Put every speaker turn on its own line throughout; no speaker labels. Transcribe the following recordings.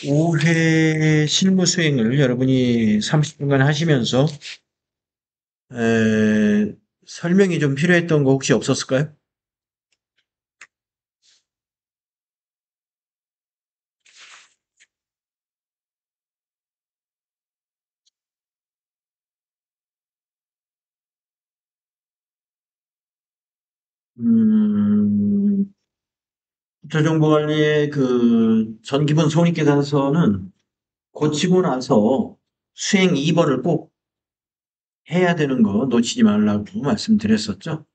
올해 실무 수행을 여러분이 30분간 하시면서 설명이 좀 필요했던 거 혹시 없었을까요? 음, 주택정보관리의 그 전기분 손익계산서는 고치고 나서 수행 2번을 꼭 해야 되는 거 놓치지 말라고 말씀드렸었죠.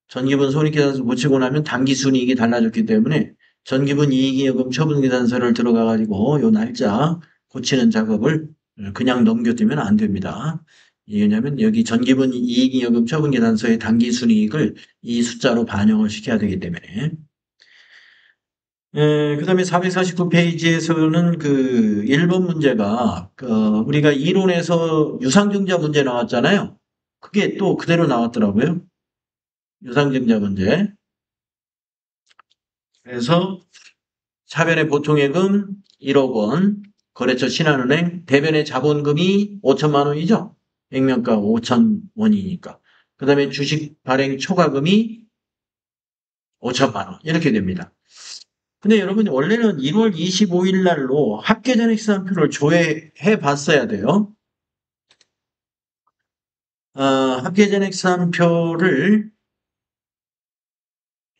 전기분 손익계산서 고치고 나면 당기순이익이 달라졌기 때문에 전기분 이익여금 처분계산서를 들어가가지고 요 날짜 고치는 작업을 그냥 넘겨두면 안 됩니다. 이게 왜냐면 여기 전기분 이익여금 처분계산서의 당기순이익을 이 숫자로 반영을 시켜야 되기 때문에. 그 다음에 449페이지에서는 그 1번 문제가 우리가 이론에서 유상증자 문제 나왔잖아요. 그게 또 그대로 나왔더라고요. 유상증자 문제. 그래서 차변의 보통예금 1억 원, 거래처 신한은행, 대변의 자본금이 5천만 원이죠. 액면가 5천 원이니까. 그 다음에 주식 발행 초과금이 5천만 원. 이렇게 됩니다. 근데 여러분, 원래는 1월 25일 날로 합계전액상표를 조회해 봤어야 돼요. 합계전액상표를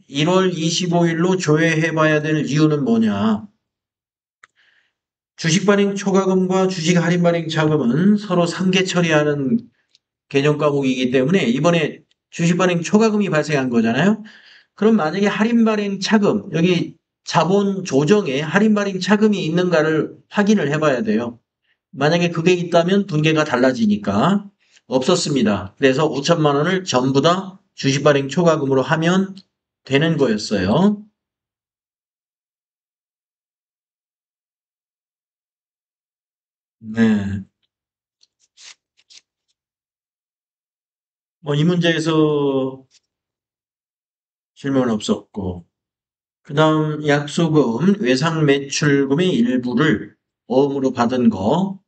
1월 25일로 조회해 봐야 될 이유는 뭐냐? 주식 발행 초과금과 주식 할인 발행 차금은 서로 상계 처리하는 개정 과목이기 때문에 이번에 주식 발행 초과금이 발생한 거잖아요. 그럼 만약에 할인 발행 차금, 여기 자본 조정에 할인 발행 차금이 있는가를 확인을 해봐야 돼요. 만약에 그게 있다면 분계가 달라지니까 없었습니다. 그래서 5천만 원을 전부 다 주식 발행 초과금으로 하면 되는 거였어요. 네. 뭐 이 문제에서 질문 없었고, 그 다음 약소금, 외상 매출금의 일부를 어음으로 받은 거,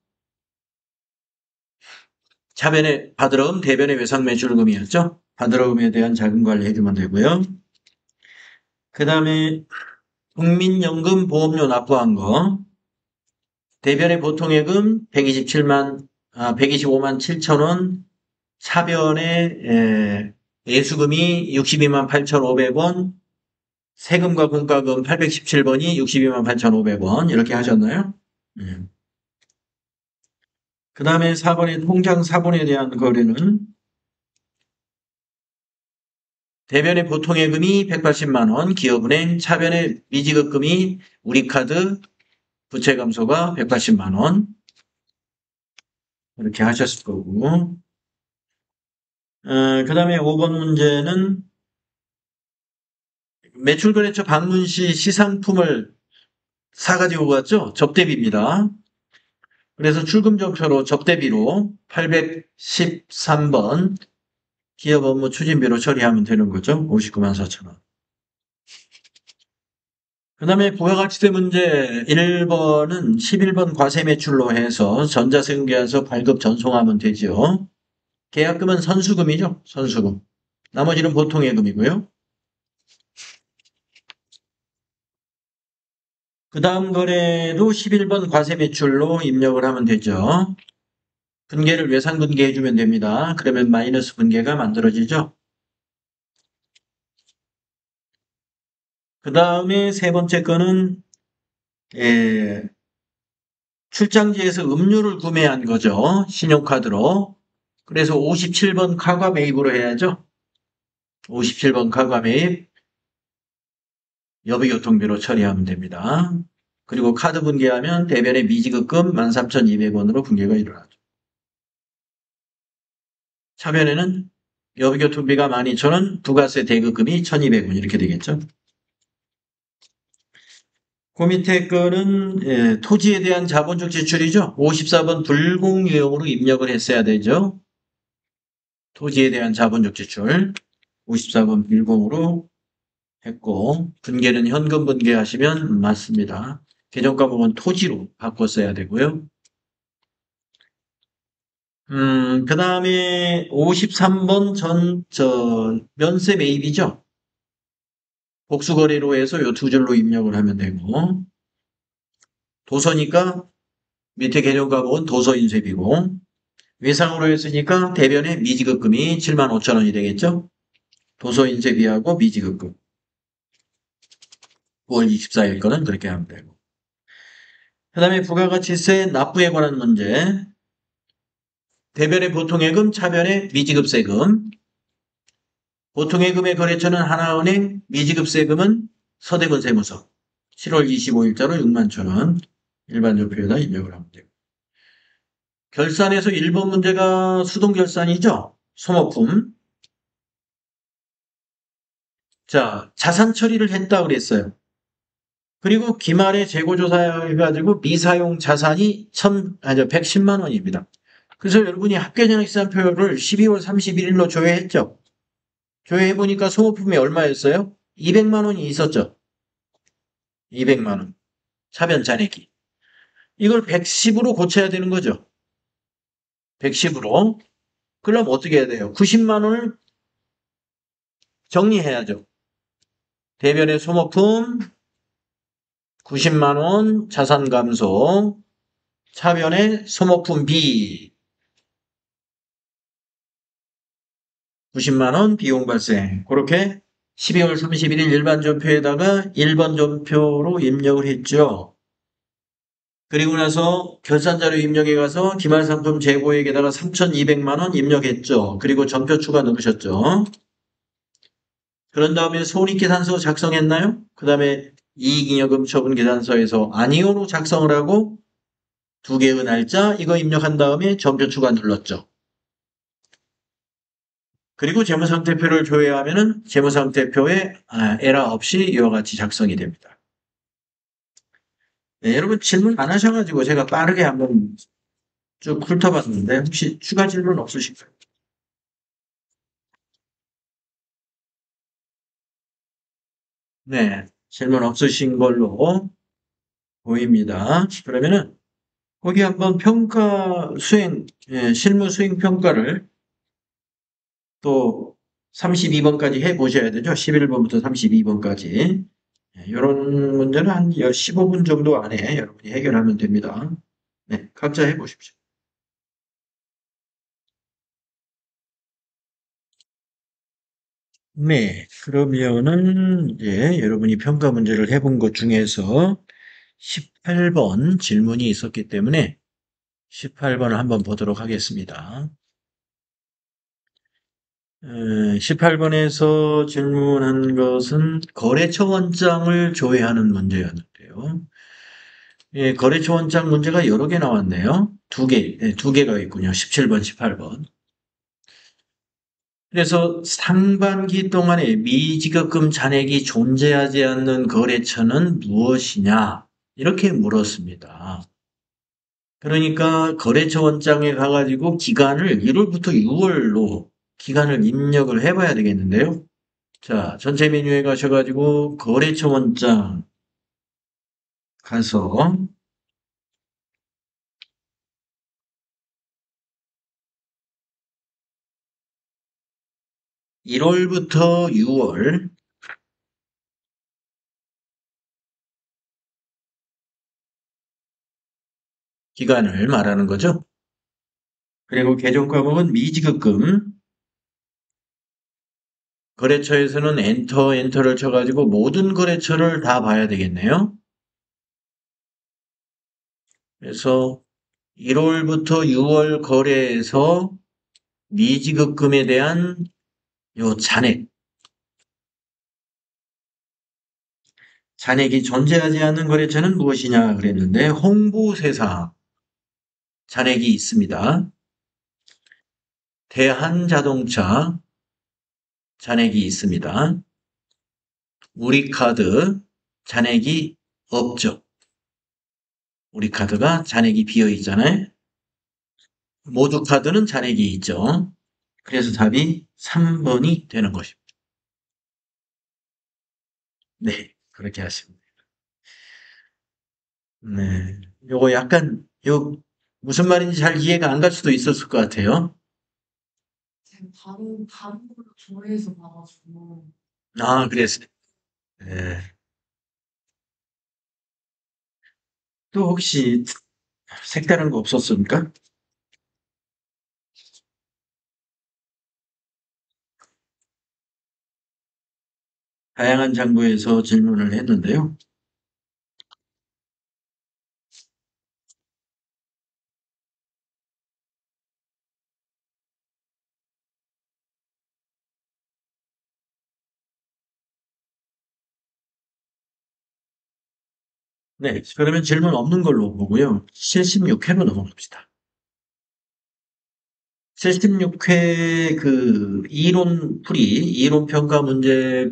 차변에 받으러금, 대변의 외상 매출금이었죠. 받으러금에 대한 자금 관리 해주면 되고요. 그 다음에 국민연금 보험료 납부한 거, 대변의 보통예금 125만 7천 원, 차변의 예수금이 62만 8,500원, 세금과 공과금 817번이 62만 8,500원 이렇게 하셨나요? 그 다음에 4번의 통장 사본에 대한 거래는 대변의 보통예금이 180만 원, 기업은행, 차변의 미지급금이 우리카드, 부채감소가 180만 원 이렇게 하셨을 거고, 그 다음에 5번 문제는 매출거래처 방문 시 시상품을 사가지고 갔죠? 접대비입니다. 그래서 출금정표로 접대비로 813번 기업 업무 추진비로 처리하면 되는 거죠. 59만 4천 원. 그 다음에 부가가치세 문제 1번은 11번 과세 매출로 해서 전자세금계약서 발급 전송하면 되죠. 계약금은 선수금이죠. 선수금. 나머지는 보통예금이고요. 그 다음 거래도 11번 과세 매출로 입력을 하면 되죠. 분계를 외상 분계해주면 됩니다. 그러면 마이너스 분계가 만들어지죠. 그 다음에 세 번째 거는 예, 출장지에서 음료를 구매한 거죠. 신용카드로. 그래서 57번 카과 매입으로 해야죠. 57번 카과 매입 여비교통비로 처리하면 됩니다. 그리고 카드 분계하면 대변의 미지급금 13,200원으로 분계가 일어나죠. 차변에는 여비교통비가 12,000원, 부가세 대급금이 1,200원 이렇게 되겠죠. 그 밑에 거는 토지에 대한 자본적 지출이죠. 54번 불공유형으로 입력을 했어야 되죠. 토지에 대한 자본적 지출 54번 불공으로 했고 분계는 현금 분계하시면 맞습니다. 개정 과목은 토지로 바꿨어야 되고요. 그 다음에 53번 면세 매입이죠. 복수거래로 해서 요 두 줄로 입력을 하면 되고, 도서니까 밑에 개정 과목은 도서 인쇄비고, 외상으로 했으니까 대변에 미지급금이 75,000원이 되겠죠? 도서 인쇄비하고 미지급금. 9월 24일 거는 그렇게 하면 되고. 그 다음에 부가가치세 납부에 관한 문제. 대변의 보통예금, 차변의 미지급세금. 보통예금의 거래처는 하나은행, 미지급세금은 서대문세무서. 7월 25일자로 61,000원. 일반 조표에다 입력을 하면 되고. 결산에서 1번 문제가 수동결산이죠? 소모품. 자, 자산 처리를 했다 그랬어요. 그리고 기말에 재고조사해가지고 미사용 자산이 110만 원입니다. 그래서 여러분이 합계전액시장표를 12월 31일로 조회했죠? 조회해보니까 소모품이 얼마였어요? 200만 원이 있었죠? 200만 원. 차변 잔액이. 이걸 110으로 고쳐야 되는 거죠? 110으로. 그럼 어떻게 해야 돼요? 90만 원을 정리해야죠. 대변의 소모품 90만 원 자산 감소, 차변의 소모품 B 90만 원 비용 발생. 그렇게 12월 31일 일반 전표에다가 1번 전표로 입력을 했죠. 그리고 나서 결산자료 입력에 가서 기말상품 재고액에다가 3,200만 원 입력했죠. 그리고 전표 추가 넣으셨죠. 그런 다음에 손익계산서 작성했나요? 그 다음에 이익잉여금 처분계산서에서 아니오로 작성을 하고 두 개의 날짜 이거 입력한 다음에 전표 추가 눌렀죠. 그리고 재무상태표를 조회하면은 재무상태표에 에러 없이 이와 같이 작성이 됩니다. 네, 여러분 질문 안 하셔가지고 제가 빠르게 한번 쭉 훑어봤는데 혹시 추가 질문 없으실까요? 네, 질문 없으신 걸로 보입니다. 그러면은 거기 한번 평가 수행, 실무 수행 평가를 또 32번까지 해 보셔야 되죠. 11번부터 32번까지. 이런 문제는 한 15분 정도 안에 여러분이 해결하면 됩니다. 네, 각자 해 보십시오. 네, 그러면은 이제 여러분이 평가 문제를 해본 것 중에서 18번 질문이 있었기 때문에 18번을 한번 보도록 하겠습니다. 18번에서 질문한 것은 거래처 원장을 조회하는 문제였는데요. 예, 거래처 원장 문제가 여러 개 나왔네요. 두 개가 있군요. 17번, 18번. 그래서 상반기 동안에 미지급금 잔액이 존재하지 않는 거래처는 무엇이냐? 이렇게 물었습니다. 그러니까 거래처 원장에 가가지고 기간을 1월부터 6월로 기간을 입력을 해봐야 되겠는데요. 자, 전체 메뉴에 가셔가지고 거래처 원장 가서 1월부터 6월 기간을 말하는 거죠. 그리고 개정 과목은 미지급금. 거래처에서는 엔터를 쳐가지고 모든 거래처를 다 봐야 되겠네요. 그래서 1월부터 6월 거래에서 미지급금에 대한 요 잔액이 존재하지 않는 거래처는 무엇이냐 그랬는데 홍보세사 잔액이 있습니다. 대한자동차 잔액이 있습니다. 우리카드 잔액이 없죠. 우리카드가 잔액이 비어 있잖아요. 모두카드는 잔액이 있죠. 그래서 답이 3번이 되는 것입니다. 네, 그렇게 하시면 돼요. 네. 요거 약간, 무슨 말인지 잘 이해가 안 갈 수도 있었을 것 같아요.
제가 다른 걸로 조회해서 봐가지고.
아, 그랬어요. 네. 또 혹시 색다른 거 없었습니까? 다양한 장부에서 질문을 했는데요. 네. 그러면 질문 없는 걸로 보고요. 76회로 넘어갑시다. 76회 그 이론 평가 문제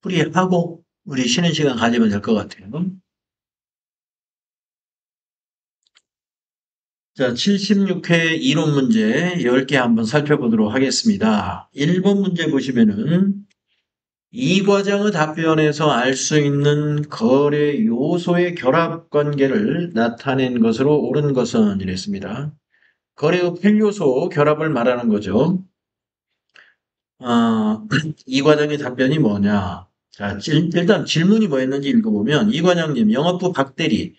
풀이하고 우리 쉬는 시간 가지면 될 것 같아요. 자, 76회 이론 문제 10개 한번 살펴보도록 하겠습니다. 1번 문제 보시면은 이 과정의 답변에서 알 수 있는 거래 요소의 결합 관계를 나타낸 것으로 옳은 것은 이랬습니다. 거래의 필요소 결합을 말하는 거죠. 어, 이 과장의 답변이 뭐냐? 자, 일단 질문이 뭐였는지 읽어보면, 이 과장님, 영업부 박대리,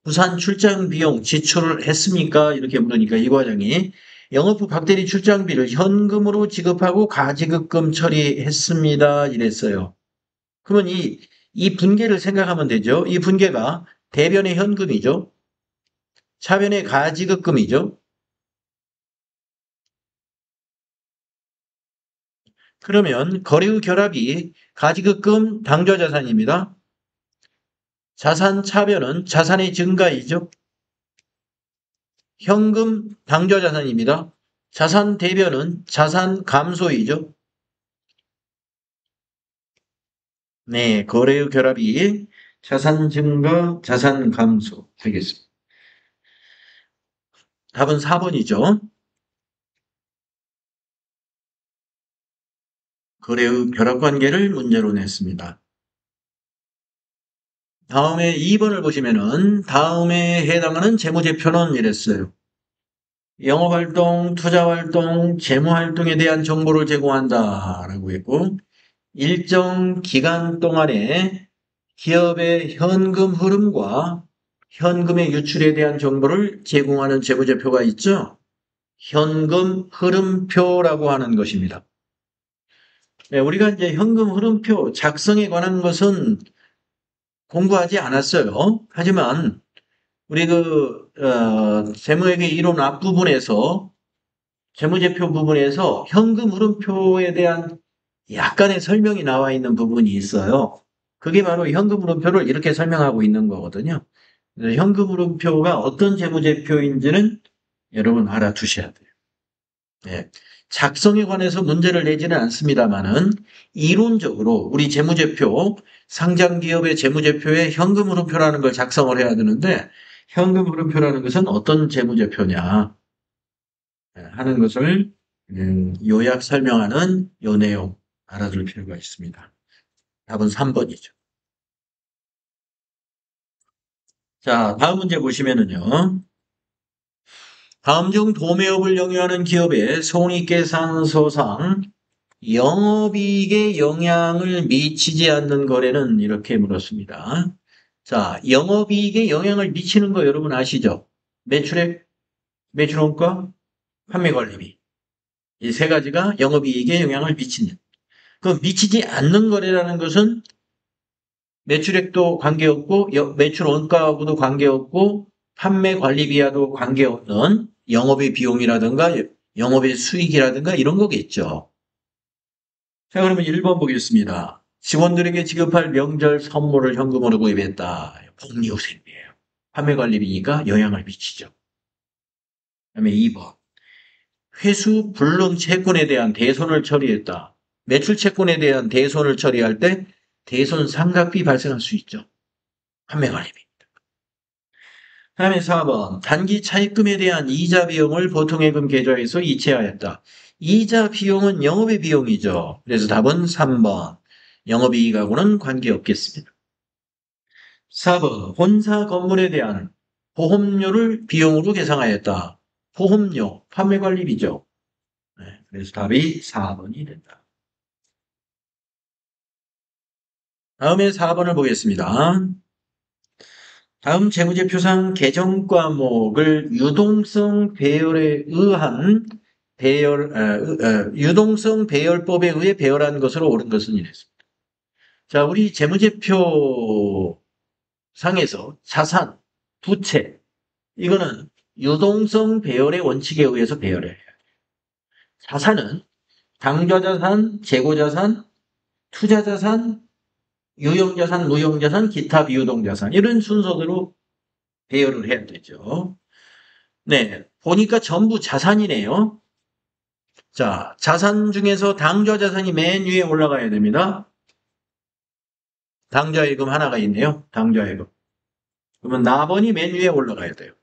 부산 출장 비용 지출을 했습니까? 이렇게 물으니까 이 과장이 영업부 박대리 출장비를 현금으로 지급하고 가지급금 처리했습니다. 이랬어요. 그러면 이 분계를 생각하면 되죠. 이 분계가 대변의 현금이죠. 차변의 가지급금이죠. 그러면 거래의 결합이 가지급금 당좌자산입니다. 자산 차변은 자산의 증가이죠. 현금 당좌자산입니다. 자산 대변은 자산 감소이죠. 네, 거래의 결합이 자산 증가, 자산 감소 되겠습니다. 답은 4번이죠. 거래의 결합 관계를 문제로 냈습니다. 다음에 2번을 보시면은 다음에 해당하는 재무제표는 이랬어요. 영업활동, 투자활동, 재무활동에 대한 정보를 제공한다라고 했고 일정 기간 동안에 기업의 현금 흐름과 현금의 유출에 대한 정보를 제공하는 재무제표가 있죠. 현금 흐름표라고 하는 것입니다. 네, 우리가 이제 현금 흐름표 작성에 관한 것은 공부하지 않았어요. 하지만 우리 재무회계 이론 앞부분에서 재무제표 부분에서 현금 흐름표에 대한 약간의 설명이 나와 있는 부분이 있어요. 그게 바로 현금 흐름표를 이렇게 설명하고 있는 거거든요. 그래서 현금 흐름표가 어떤 재무제표인지는 여러분 알아두셔야 돼요. 예. 작성에 관해서 문제를 내지는 않습니다만은 이론적으로 우리 재무제표, 상장 기업의 재무제표에 현금 흐름표라는 걸 작성을 해야 되는데 현금 흐름표라는 것은 어떤 재무제표냐 하는 것을 요약 설명하는 요 내용 알아둘 필요가 있습니다. 답은 3번이죠. 자, 다음 문제 보시면은요. 다음 중 도매업을 영위하는 기업의 손익계산서상 영업이익에 영향을 미치지 않는 거래는 이렇게 물었습니다. 자, 영업이익에 영향을 미치는 거 여러분 아시죠? 매출액, 매출원가, 판매관리비. 이 세 가지가 영업이익에 영향을 미치는. 그 미치지 않는 거래라는 것은 매출액도 관계없고 매출 원가하고도 관계없고 판매 관리비와도 관계없는 영업의 비용이라든가 영업의 수익이라든가 이런 거겠죠. 자, 그러면 1번 보겠습니다. 직원들에게 지급할 명절 선물을 현금으로 구입했다. 복리후생이에요. 판매 관리비니까 영향을 미치죠. 그다음에 2번. 회수 불능 채권에 대한 대손을 처리했다. 매출 채권에 대한 대손을 처리할 때 대손 상각비 발생할 수 있죠. 판매 관리비. 다음에 4번. 단기 차입금에 대한 이자 비용을 보통예금 계좌에서 이체하였다. 이자 비용은 영업의 비용이죠. 그래서 답은 3번. 영업이익하고는 관계없겠습니다. 4번 본사 건물에 대한 보험료를 비용으로 계상하였다. 보험료, 판매관리비죠. 네, 그래서 답이 4번이 된다. 다음에 4번을 보겠습니다. 다음 재무제표상 계정 과목을 유동성 배열에 의한 유동성 배열법에 의해 배열한 것으로 옳은 것은 이랬습니다. 자, 우리 재무제표 상에서 자산, 부채, 이거는 유동성 배열의 원칙에 의해서 배열해야 해요. 자산은 당좌자산, 재고자산, 투자자산, 유형자산, 무형자산, 기타 비유동자산 이런 순서대로 배열을 해야 되죠. 네, 보니까 전부 자산이네요. 자, 자산 중에서 당좌자산이 맨 위에 올라가야 됩니다. 당좌예금 하나가 있네요. 당좌예금. 그러면 납원이 맨 위에 올라가야 돼요.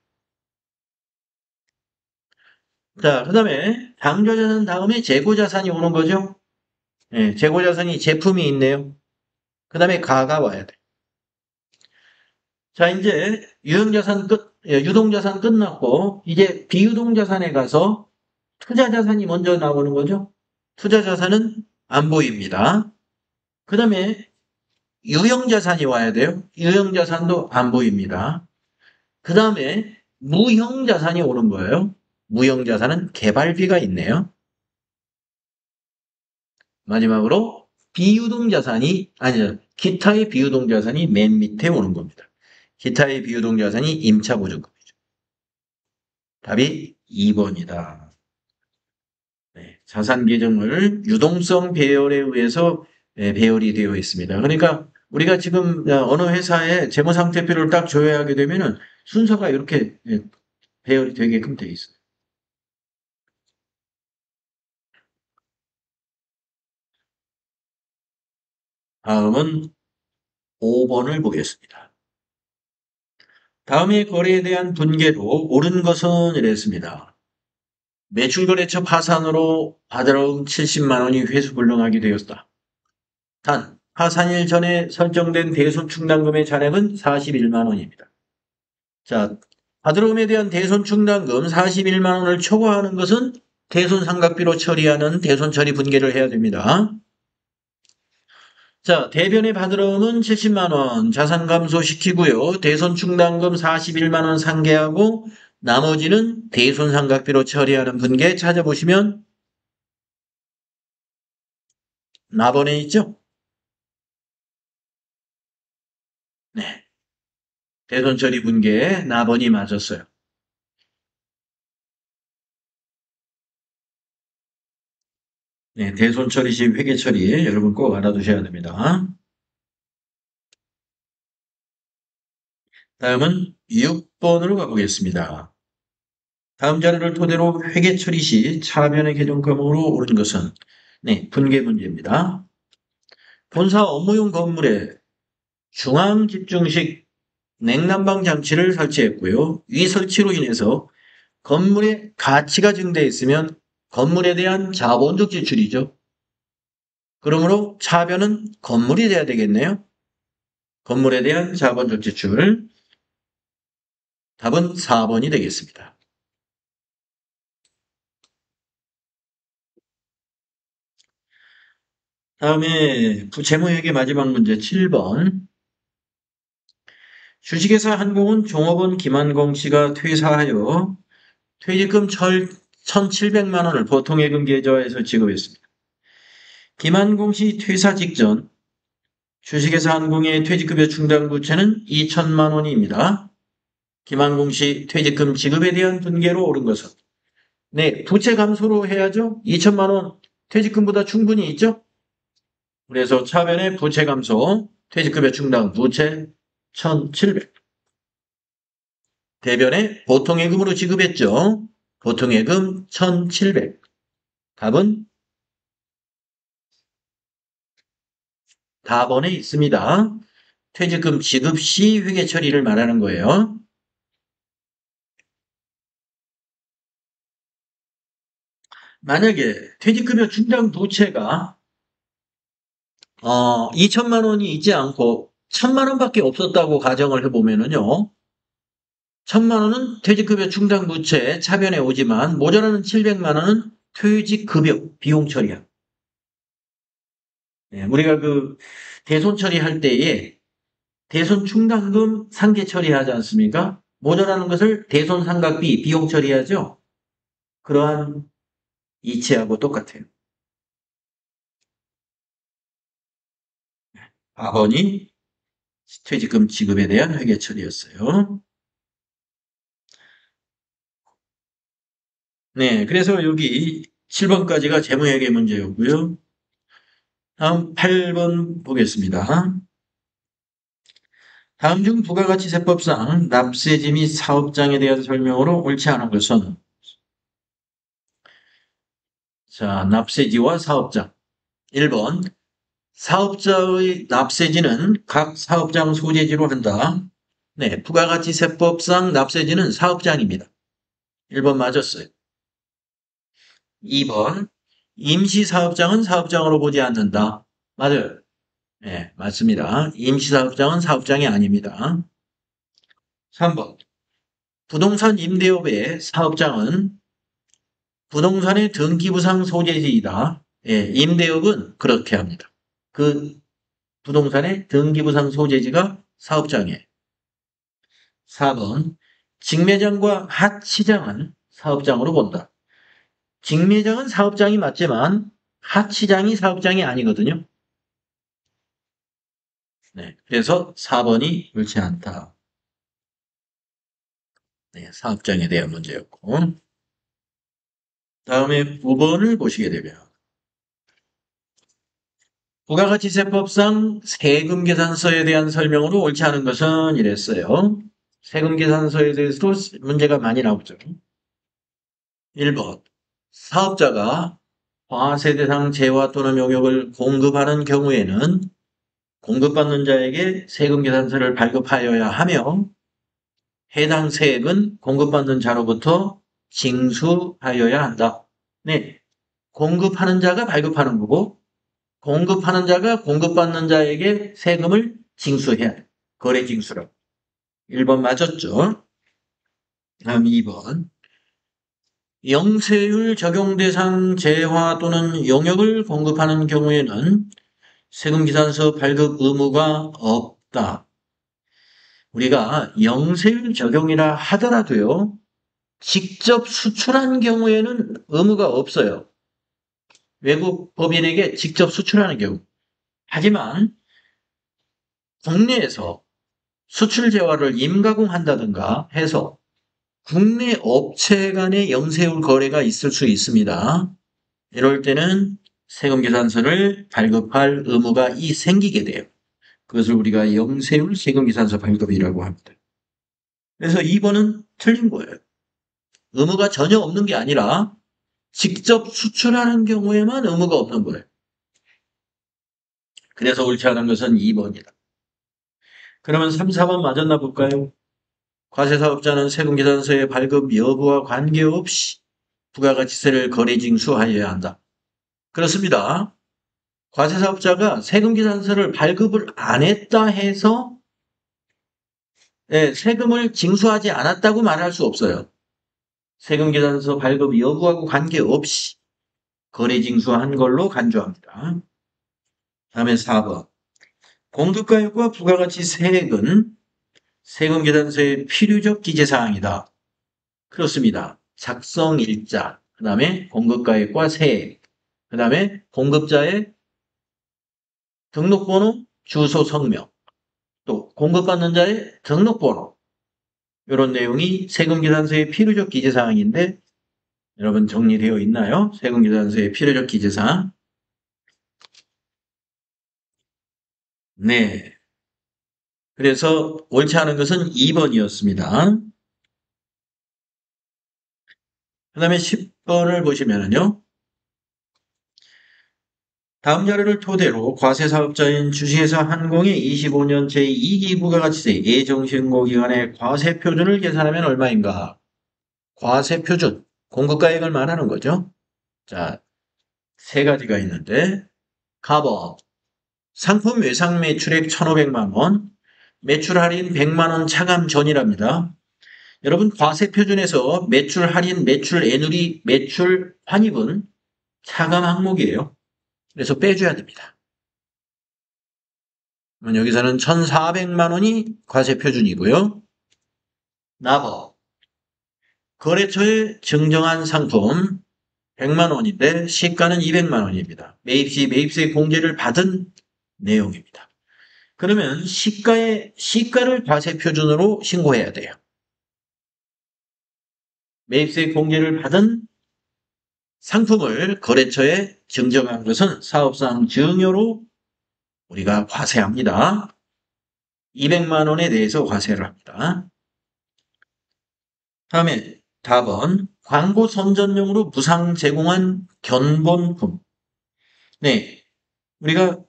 자, 그 다음에 당좌자산 다음에 재고자산이 오는 거죠. 네, 재고자산이 제품이 있네요. 그 다음에 가가 와야 돼. 자, 이제 유형자산 유동자산 끝났고, 이제 비유동자산에 가서 투자자산이 먼저 나오는 거죠. 투자자산은 안 보입니다. 그 다음에 유형자산이 와야 돼요. 유형자산도 안 보입니다. 그 다음에 무형자산이 오는 거예요. 무형자산은 개발비가 있네요. 마지막으로 아니요. 기타의 비유동자산이 맨 밑에 오는 겁니다. 기타의 비유동자산이 임차보증금이죠. 답이 2번이다. 네, 자산 계정을 유동성 배열에 의해서 배열이 되어 있습니다. 그러니까 우리가 지금 어느 회사의 재무상태표를 딱 조회하게 되면은 순서가 이렇게 배열이 되게끔 되어 있어요. 다음은 5번을 보겠습니다. 다음의 거래에 대한 분계로 옳은 것은 이랬습니다. 매출거래처 파산으로 받아온 70만 원이 회수불능하게 되었다. 단, 파산일 전에 설정된 대손충당금의 잔액은 41만 원입니다. 자, 받으러움에 대한 대손충당금 41만 원을 초과하는 것은 대손상각비로 처리하는 대손처리 분계를 해야 됩니다. 자, 대변의 받으러움은 70만 원 자산 감소시키고요. 대손충당금 41만 원 상계하고 나머지는 대손상각비로 처리하는 분계 찾아보시면 나번에 있죠? 네. 대손처리 분계에 나번이 맞았어요. 네, 대손처리 시 회계처리 여러분 꼭 알아두셔야 됩니다. 다음은 6번으로 가보겠습니다. 다음 자료를 토대로 회계처리 시 차변의 개정 과목으로 옳은 것은 네, 분계 문제입니다. 본사 업무용 건물에 중앙 집중식 냉난방 장치를 설치했고요. 이 설치로 인해서 건물의 가치가 증대했으면 건물에 대한 자본적 지출이죠. 그러므로 차변은 건물이 돼야 되겠네요. 건물에 대한 자본적 지출. 답은 4번이 되겠습니다. 다음에 재무회계 마지막 문제 7번. 주식회사 한공은 종업원 김한공 씨가 퇴사하여 퇴직금 1,700만 원을 보통예금 계좌에서 지급했습니다. 김한공 씨 퇴사 직전 주식회사 한공의 퇴직급여 충당 부채는 2천만 원입니다. 김한공 씨 퇴직금 지급에 대한 분계로 옳은 것은 네, 부채 감소로 해야죠. 2천만 원 퇴직금보다 충분히 있죠. 그래서 차변의 부채 감소, 퇴직급여 충당 부채 1,700. 대변에 보통예금으로 지급했죠. 보통예금 1,700. 답은 4번에 있습니다. 퇴직금 지급 시 회계 처리를 말하는 거예요. 만약에 퇴직급여 충당 부채가 2천만 원이 있지 않고 천만 원밖에 없었다고 가정을 해보면은요. 천만 원은 퇴직급여 충당부채 차변에 오지만 모자라는 700만 원은 퇴직급여 비용 처리야. 예, 우리가 그 대손 처리할 때에 대손 충당금 상계 처리하지 않습니까? 모자라는 것을 대손 상각비 비용 처리하죠. 그러한 이치하고 똑같아요. 4번이 퇴직금 지급에 대한 회계 처리였어요. 네, 그래서 여기 7번까지가 재무회계 문제였고요. 다음 8번 보겠습니다. 다음 중 부가가치세법상 납세지 및 사업장에 대한 설명으로 옳지 않은 것은 자, 납세지와 사업장. 1번 사업자의 납세지는 각 사업장 소재지로 한다. 네, 부가가치세법상 납세지는 사업장입니다. 1번 맞았어요. 2번 임시사업장은 사업장으로 보지 않는다. 맞아요. 네, 맞습니다. 임시사업장은 사업장이 아닙니다. 3번 부동산 임대업의 사업장은 부동산의 등기부상 소재지이다. 예, 임대업은 그렇게 합니다. 그 부동산의 등기부상 소재지가 사업장이에요. 4번 직매장과 하치장은 사업장으로 본다. 직매장은 사업장이 맞지만 하치장이 사업장이 아니거든요. 네, 그래서 4번이 옳지 않다. 네, 사업장에 대한 문제였고 다음에 9번을 보시게 되면 부가가치세법상 세금계산서에 대한 설명으로 옳지 않은 것은 이랬어요. 세금계산서에 대해서도 문제가 많이 나오죠. 1번 사업자가 과세대상 재화 또는 용역을 공급하는 경우에는 공급받는 자에게 세금계산서를 발급하여야 하며 해당 세액은 공급받는 자로부터 징수하여야 한다. 네, 공급하는 자가 발급하는 거고 공급하는 자가 공급받는 자에게 세금을 징수해야 돼. 거래 징수라고. 1번 맞았죠? 다음 2번. 영세율 적용 대상 재화 또는 용역을 공급하는 경우에는 세금계산서 발급 의무가 없다. 우리가 영세율 적용이라 하더라도요, 직접 수출한 경우에는 의무가 없어요. 외국 법인에게 직접 수출하는 경우. 하지만 국내에서 수출 재화를 임가공한다든가 해서 국내 업체 간의 영세율 거래가 있을 수 있습니다. 이럴 때는 세금계산서를 발급할 의무가 생기게 돼요. 그것을 우리가 영세율 세금계산서 발급이라고 합니다. 그래서 2번은 틀린 거예요. 의무가 전혀 없는 게 아니라 직접 수출하는 경우에만 의무가 없는 거예요. 그래서 옳지 않은 것은 2번이다. 그러면 3, 4번 맞았나 볼까요? 과세사업자는 세금계산서의 발급 여부와 관계없이 부가가치세를 거래징수하여야 한다. 그렇습니다. 과세사업자가 세금계산서를 발급을 안 했다 해서 세금을 징수하지 않았다고 말할 수 없어요. 세금계산서 발급 여부하고 관계없이 거래징수한 걸로 간주합니다. 다음에 4번. 공급가액과 부가가치세액은 세금계산서의 필요적 기재사항이다. 그렇습니다. 작성일자, 그 다음에 공급가액과 세액, 그 다음에 공급자의 등록번호, 주소, 성명, 또 공급받는 자의 등록번호, 이런 내용이 세금계산서의 필요적 기재사항인데 여러분 정리되어 있나요? 세금계산서의 필요적 기재사항. 네. 그래서 옳지 않은 것은 2번이었습니다. 그 다음에 10번을 보시면요. 다음 자료를 토대로 과세사업자인 주식회사 한공의 25년 제2기 부가가치세 예정신고기간의 과세표준을 계산하면 얼마인가? 과세표준, 공급가액을 말하는 거죠. 자, 세 가지가 있는데 가번 상품 외상 매출액 1,500만 원, 매출 할인 100만 원 차감 전이랍니다. 여러분 과세 표준에서 매출 할인, 매출 애누리, 매출 환입은 차감 항목이에요. 그래서 빼줘야 됩니다. 여기서는 1,400만 원이 과세 표준이고요. 납업. 거래처에 증정한 상품 100만 원인데 시가는 200만 원입니다. 매입 시 매입세 공제를 받은 내용입니다. 그러면 시가를 과세 표준으로 신고해야 돼요. 매입세 공제를 받은 상품을 거래처에 증정한 것은 사업상 증여로 우리가 과세합니다. 200만 원에 대해서 과세를 합니다. 다음에 답은 광고 선전용으로 무상 제공한 견본품. 네, 우리가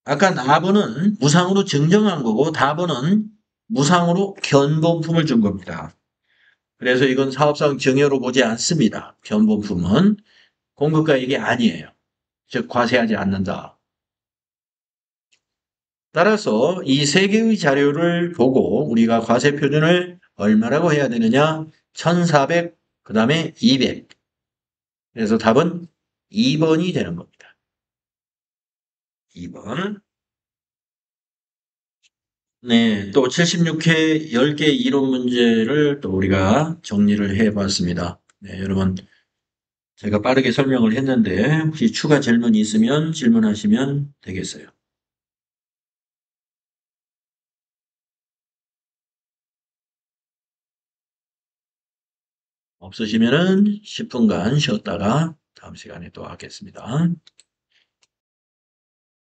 아까 납은 무상으로 증정한 거고 답은 무상으로 견본품을 준 겁니다. 그래서 이건 사업상 증여로 보지 않습니다. 견본품은 공급가액이 아니에요. 즉 과세하지 않는다. 따라서 이 세 개의 자료를 보고 우리가 과세 표준을 얼마라고 해야 되느냐? 1,400, 그 다음에 200. 그래서 답은 2번이 되는 겁니다. 2번. 네, 또 76회 10개 이론 문제를 또 우리가 정리를 해 봤습니다. 네, 여러분, 제가 빠르게 설명을 했는데, 혹시 추가 질문이 있으면 질문하시면 되겠어요. 없으시면은 10분간 쉬었다가 다음 시간에 또 하겠습니다.